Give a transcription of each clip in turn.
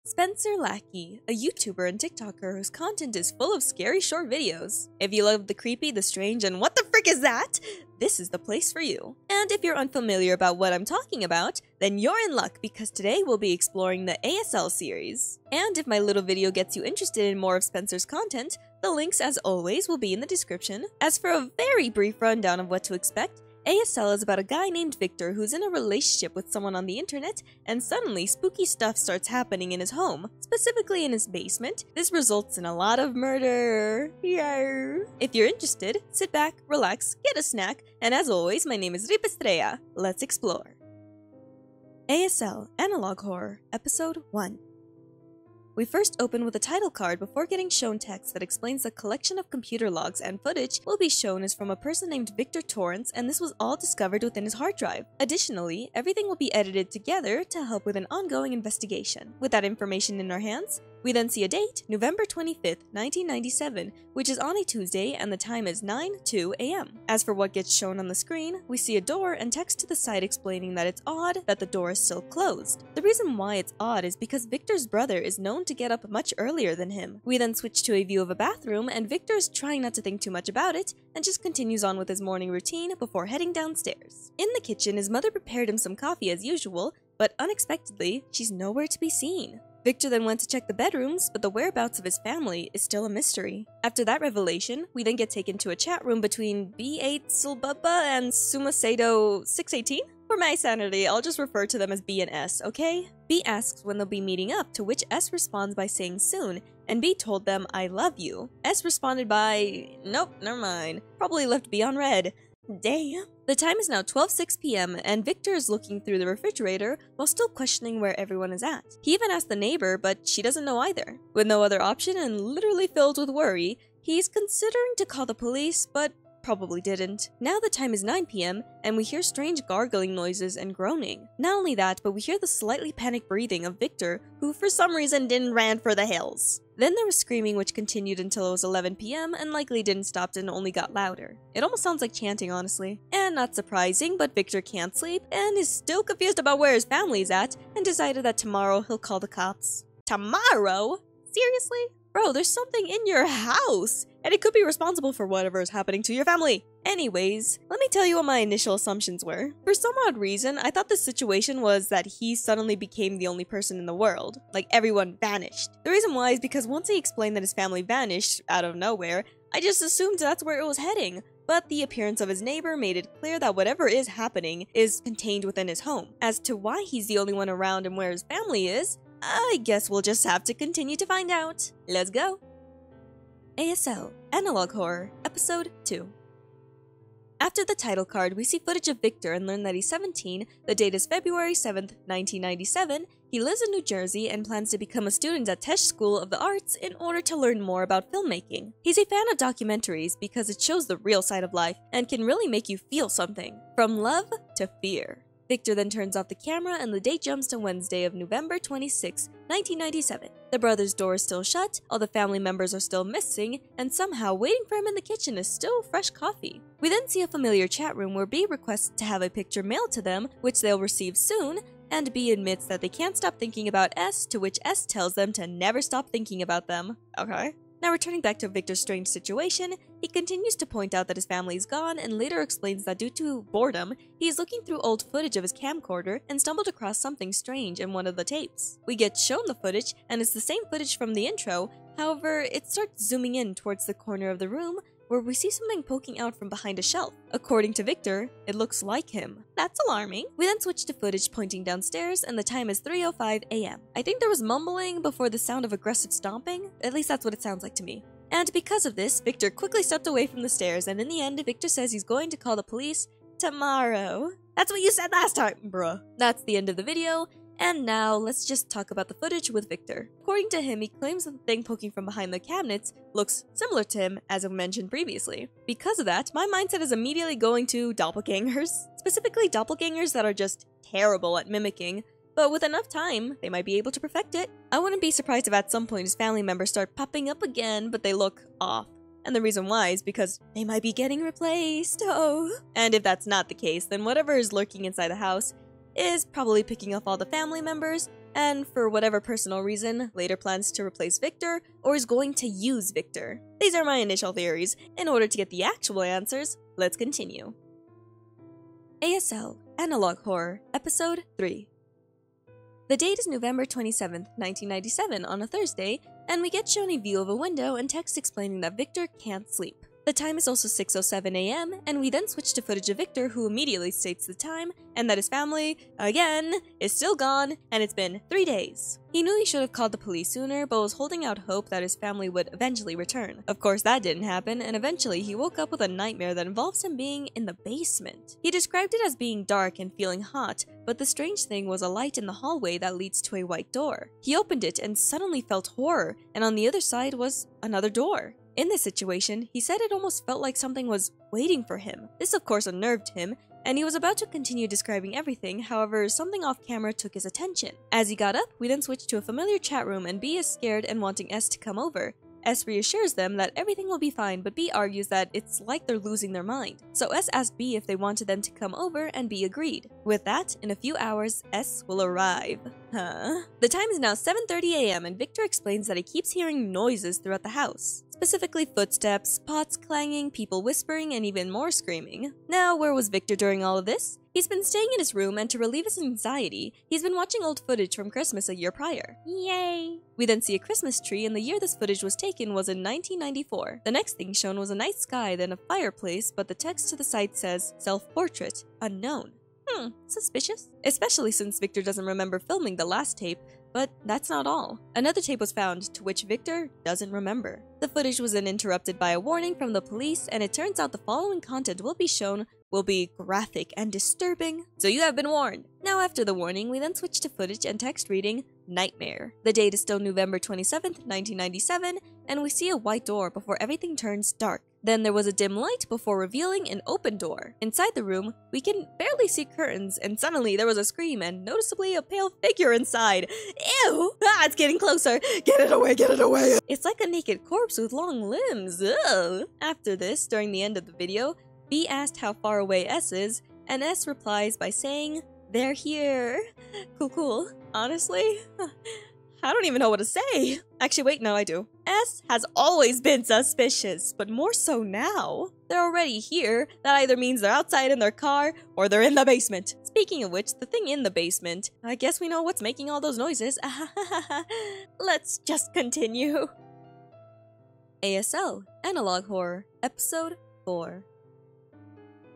Spencer Lackey, a YouTuber and TikToker whose content is full of scary short videos. If you love the creepy, the strange, and what the frick is that? This is the place for you. And if you're unfamiliar about what I'm talking about, then you're in luck because today we'll be exploring the ASL series. And if my little video gets you interested in more of Spencer's content, the links as always will be in the description. As for a very brief rundown of what to expect, ASL is about a guy named Victor who's in a relationship with someone on the internet, and suddenly spooky stuff starts happening in his home, specifically in his basement. This results in a lot of murder. Yarr. If you're interested, sit back, relax, get a snack, and as always, my name is Rip Estrella. Let's explore. ASL Analog Horror, Episode 1. We first open with a title card before getting shown text that explains the collection of computer logs and footage will be shown is from a person named Victor Torrance, and this was all discovered within his hard drive. Additionally, everything will be edited together to help with an ongoing investigation. With that information in our hands, we then see a date, November 25th, 1997, which is on a Tuesday and the time is 9:02 a.m. As for what gets shown on the screen, we see a door and text to the side explaining that it's odd that the door is still closed. The reason why it's odd is because Victor's brother is known to get up much earlier than him. We then switch to a view of a bathroom and Victor is trying not to think too much about it and just continues on with his morning routine before heading downstairs. In the kitchen, his mother prepared him some coffee as usual, but unexpectedly, she's nowhere to be seen. Victor then went to check the bedrooms, but the whereabouts of his family is still a mystery. After that revelation, we then get taken to a chat room between B8 Sulbaba and Sumasedo 618? For my sanity, I'll just refer to them as B and S, okay? B asks when they'll be meeting up, to which S responds by saying soon, and B told them, "I love you." S responded by, "Nope, never mind." Probably left B on red. Damn. The time is now 12:06 p.m. and Victor is looking through the refrigerator while still questioning where everyone is at. He even asked the neighbor, but she doesn't know either. With no other option and literally filled with worry, he's considering to call the police, but probably didn't. Now the time is 9 p.m. and we hear strange gargling noises and groaning. Not only that, but we hear the slightly panicked breathing of Victor, who for some reason didn't ran for the hills. Then there was screaming which continued until it was 11 p.m. and likely didn't stop and only got louder. It almost sounds like chanting, honestly. And not surprising, but Victor can't sleep and is still confused about where his family is at and decided that tomorrow he'll call the cops. Tomorrow? Seriously? Bro, there's something in your house, and it could be responsible for whatever is happening to your family. Anyways, let me tell you what my initial assumptions were. For some odd reason, I thought the situation was that he suddenly became the only person in the world. Like, everyone vanished. The reason why is because once he explained that his family vanished out of nowhere, I just assumed that's where it was heading. But the appearance of his neighbor made it clear that whatever is happening is contained within his home. As to why he's the only one around and where his family is, I guess we'll just have to continue to find out. Let's go! ASL Analog Horror, Episode 2. After the title card, we see footage of Victor and learn that he's 17, the date is February 7th, 1997, he lives in New Jersey and plans to become a student at Tesh School of the Arts in order to learn more about filmmaking. He's a fan of documentaries because it shows the real side of life and can really make you feel something, from love to fear. Victor then turns off the camera and the date jumps to Wednesday of November 26, 1997. The brother's door is still shut, all the family members are still missing, and somehow waiting for him in the kitchen is still fresh coffee. We then see a familiar chat room where B requests to have a picture mailed to them, which they'll receive soon, and B admits that they can't stop thinking about S, to which S tells them to never stop thinking about them. Okay. Now returning back to Victor's strange situation, he continues to point out that his family is gone and later explains that due to boredom, he is looking through old footage of his camcorder and stumbled across something strange in one of the tapes. We get shown the footage and it's the same footage from the intro, however, it starts zooming in towards the corner of the room where we see something poking out from behind a shelf. According to Victor, it looks like him. That's alarming. We then switch to footage pointing downstairs and the time is 3:05 a.m. I think there was mumbling before the sound of aggressive stomping, at least that's what it sounds like to me. And because of this, Victor quickly stepped away from the stairs and in the end, Victor says he's going to call the police tomorrow. That's what you said last time, bruh. That's the end of the video. And now, let's just talk about the footage with Victor. According to him, he claims that the thing poking from behind the cabinets looks similar to him, as I mentioned previously. Because of that, my mindset is immediately going to doppelgangers. Specifically, doppelgangers that are just terrible at mimicking, but with enough time, they might be able to perfect it. I wouldn't be surprised if at some point his family members start popping up again, but they look off. And the reason why is because they might be getting replaced, oh. And if that's not the case, then whatever is lurking inside the house is probably picking off all the family members and for whatever personal reason, later plans to replace Victor or is going to use Victor. These are my initial theories. In order to get the actual answers, let's continue. ASL Analog Horror, Episode 3. The date is November 27th, 1997 on a Thursday, and we get shown a view of a window and text explaining that Victor can't sleep. The time is also 6:07 a.m., and we then switch to footage of Victor, who immediately states the time, and that his family, again, is still gone, and it's been 3 days. He knew he should have called the police sooner, but was holding out hope that his family would eventually return. Of course, that didn't happen, and eventually he woke up with a nightmare that involves him being in the basement. He described it as being dark and feeling hot, but the strange thing was a light in the hallway that leads to a white door. He opened it and suddenly felt horror, and on the other side was another door. In this situation, he said it almost felt like something was waiting for him. This of course unnerved him, and he was about to continue describing everything, however, something off camera took his attention. As he got up, we then switched to a familiar chat room and B is scared and wanting S to come over. S reassures them that everything will be fine, but B argues that it's like they're losing their mind. So S asked B if they wanted them to come over, and B agreed. With that, in a few hours, S will arrive. Huh? The time is now 7:30 a.m. and Victor explains that he keeps hearing noises throughout the house. Specifically footsteps, pots clanging, people whispering, and even more screaming. Now, where was Victor during all of this? He's been staying in his room, and to relieve his anxiety, he's been watching old footage from Christmas a year prior. Yay! We then see a Christmas tree, and the year this footage was taken was in 1994. The next thing shown was a night sky, then a fireplace, but the text to the side says, self-portrait, unknown. Suspicious? Especially since Victor doesn't remember filming the last tape, but that's not all. Another tape was found, to which Victor doesn't remember. The footage was then interrupted by a warning from the police, and it turns out the following content will be shown will be graphic and disturbing, so you have been warned. Now after the warning, we then switch to footage and text reading, Nightmare. The date is still November 27th, 1997, and we see a white door before everything turns dark. Then there was a dim light before revealing an open door. Inside the room, we can barely see curtains, and suddenly there was a scream and noticeably a pale figure inside. Ew! Ah, it's getting closer! Get it away, get it away! It's like a naked corpse with long limbs. Ugh. After this, during the end of the video, B asked how far away S is, and S replies by saying, they're here. Cool. Honestly, I don't even know what to say. Actually, wait, no, I do. S has always been suspicious, but more so now. They're already here. That either means they're outside in their car, or they're in the basement. Speaking of which, the thing in the basement, I guess we know what's making all those noises. Let's just continue. ASL, Analog Horror, Episode 4.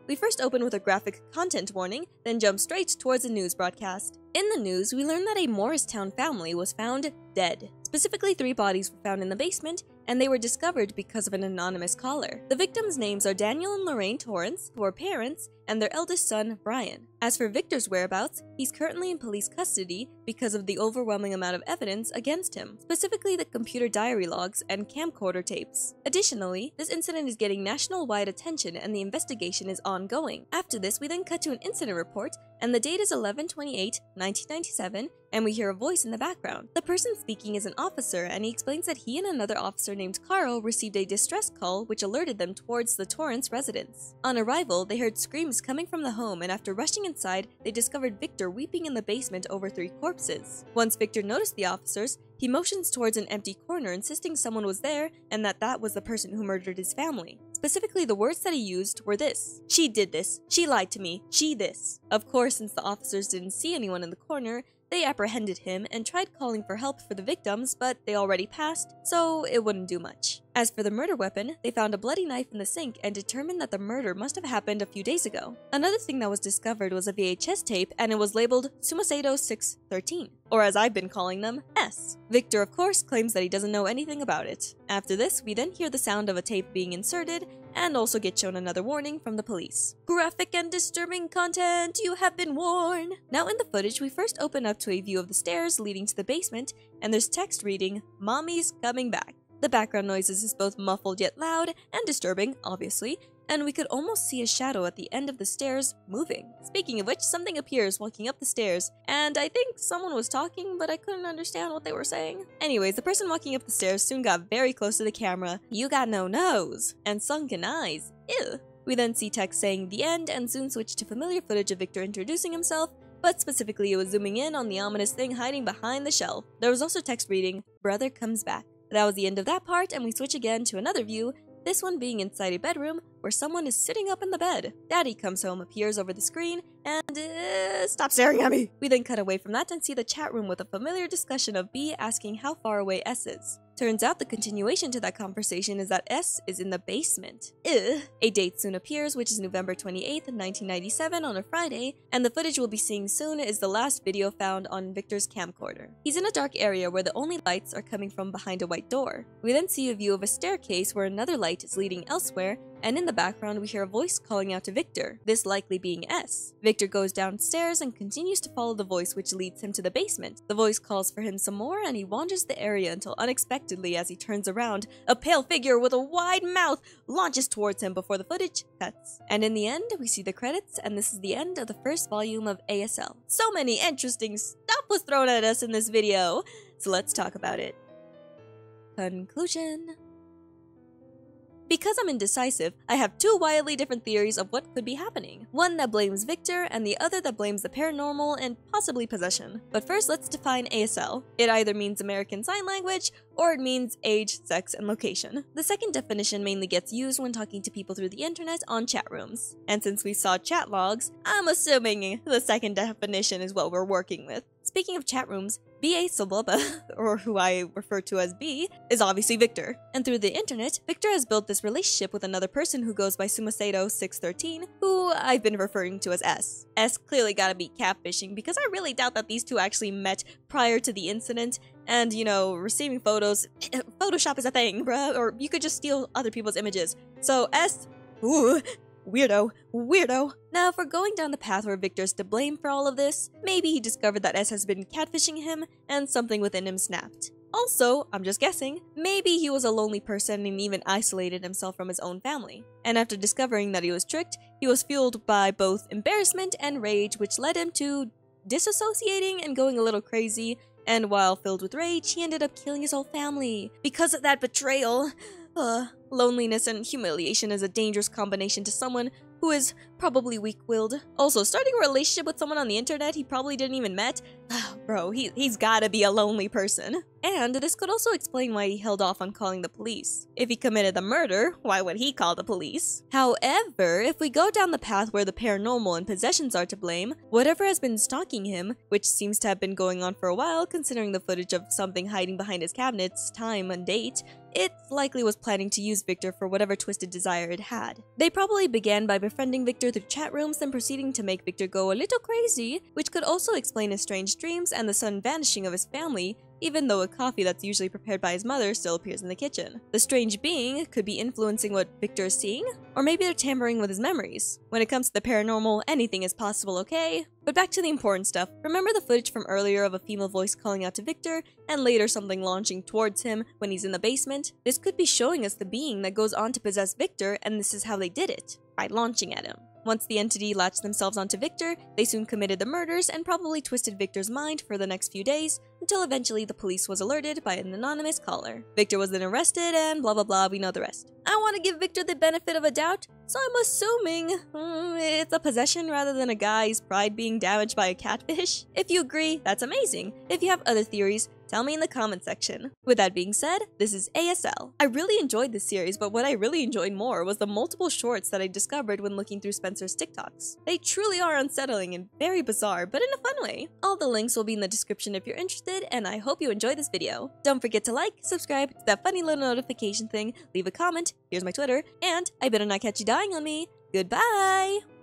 We first open with a graphic content warning, then jump straight towards a news broadcast. In the news, we learn that a Morristown family was found dead. Specifically, 3 bodies were found in the basement, and they were discovered because of an anonymous caller. The victims' names are Daniel and Lorraine Torrance, who are parents, and their eldest son, Brian. As for Victor's whereabouts, he's currently in police custody because of the overwhelming amount of evidence against him, specifically the computer diary logs and camcorder tapes. Additionally, this incident is getting national-wide attention and the investigation is ongoing. After this, we then cut to an incident report, and the date is 11/28/1997, and we hear a voice in the background. The person speaking is an officer, and he explains that he and another officer named Carl received a distress call which alerted them towards the Torrance residence. On arrival, they heard screams coming from the home, and after rushing inside, they discovered Victor weeping in the basement over 3 corpses. Once Victor noticed the officers, he motions towards an empty corner, insisting someone was there and that was the person who murdered his family. Specifically, the words that he used were this: she did this, she lied to me, she this. Of course, since the officers didn't see anyone in the corner, they apprehended him and tried calling for help for the victims, but they already passed, so it wouldn't do much. As for the murder weapon, they found a bloody knife in the sink and determined that the murder must have happened a few days ago. Another thing that was discovered was a VHS tape, and it was labeled Sumacedo 613, or as I've been calling them, S. Victor, of course, claims that he doesn't know anything about it. After this, we then hear the sound of a tape being inserted, and also get shown another warning from the police. Graphic and disturbing content, you have been warned! Now in the footage, we first open up to a view of the stairs leading to the basement, and there's text reading, Mommy's coming back. The background noises is both muffled yet loud, and disturbing, obviously, and we could almost see a shadow at the end of the stairs moving. Speaking of which, something appears walking up the stairs, and I think someone was talking, but I couldn't understand what they were saying. Anyways, the person walking up the stairs soon got very close to the camera. You got no nose, and sunken eyes. Ew. We then see text saying the end, and soon switch to familiar footage of Victor introducing himself, but specifically it was zooming in on the ominous thing hiding behind the shelf. There was also text reading, "Brother comes back." That was the end of that part, and we switch again to another view, this one being inside a bedroom where someone is sitting up in the bed. Daddy comes home, appears over the screen, and stop staring at me! We then cut away from that and see the chat room with a familiar discussion of B asking how far away S is. Turns out the continuation to that conversation is that S is in the basement. A date soon appears, which is November 28th, 1997 on a Friday, and the footage we'll be seeing soon is the last video found on Victor's camcorder. He's in a dark area where the only lights are coming from behind a white door. We then see a view of a staircase where another light is leading elsewhere, and in the background we hear a voice calling out to Victor, this likely being S. Victor goes downstairs and continues to follow the voice, which leads him to the basement. The voice calls for him some more, and he wanders the area until unexpectedly, as he turns around, a pale figure with a wide mouth launches towards him before the footage cuts. And in the end, we see the credits, and this is the end of the first volume of ASL. So many interesting stuff was thrown at us in this video, so let's talk about it. Conclusion. Because I'm indecisive, I have two wildly different theories of what could be happening. One that blames Victor, and the other that blames the paranormal and possibly possession. But first, let's define ASL. It either means American Sign Language, or it means age, sex, and location. The second definition mainly gets used when talking to people through the internet on chat rooms. And since we saw chat logs, I'm assuming the second definition is what we're working with. Speaking of chat rooms, B.A. Sobaba, or who I refer to as B, is obviously Victor. And through the internet, Victor has built this relationship with another person who goes by Sumaseto613, who I've been referring to as S. S clearly gotta be catfishing because I really doubt that these two actually met prior to the incident. And, you know, receiving photos, Photoshop is a thing, bruh, or you could just steal other people's images. So S, ooh, weirdo. Now, if we're going down the path where Victor's to blame for all of this, maybe he discovered that S has been catfishing him and something within him snapped. Also, I'm just guessing, maybe he was a lonely person and even isolated himself from his own family. And after discovering that he was tricked, he was fueled by both embarrassment and rage, which led him to disassociating and going a little crazy, and while filled with rage, he ended up killing his whole family. Because of that betrayal, loneliness and humiliation is a dangerous combination to someone who is probably weak-willed. Also, starting a relationship with someone on the internet he probably didn't even met? Bro, he's gotta be a lonely person. And this could also explain why he held off on calling the police. If he committed the murder, why would he call the police? However, if we go down the path where the paranormal and possessions are to blame, whatever has been stalking him, which seems to have been going on for a while considering the footage of something hiding behind his cabinets, time, and date, it likely was planning to use Victor for whatever twisted desire it had. They probably began by befriending Victor through chat rooms and proceeding to make Victor go a little crazy, which could also explain his strange dreams and the sudden vanishing of his family, even though a coffee that's usually prepared by his mother still appears in the kitchen. The strange being could be influencing what Victor is seeing, or maybe they're tampering with his memories. When it comes to the paranormal, anything is possible, okay? But back to the important stuff. Remember the footage from earlier of a female voice calling out to Victor, and later something launching towards him when he's in the basement? This could be showing us the being that goes on to possess Victor, and this is how they did it, by launching at him. Once the entity latched themselves onto Victor, they soon committed the murders and probably twisted Victor's mind for the next few days, until eventually the police was alerted by an anonymous caller. Victor was then arrested and blah blah blah, we know the rest. I want to give Victor the benefit of a doubt, so I'm assuming it's a possession rather than a guy's pride being damaged by a catfish. If you agree, that's amazing. If you have other theories, tell me in the comment section. With that being said, this is ASL. I really enjoyed this series, but what I really enjoyed more was the multiple shorts that I discovered when looking through Spencer's TikToks. They truly are unsettling and very bizarre, but in a fun way. All the links will be in the description if you're interested, and I hope you enjoyed this video. Don't forget to like, subscribe, to that funny little notification thing, leave a comment, here's my Twitter, and I better not catch you dying on me. Goodbye!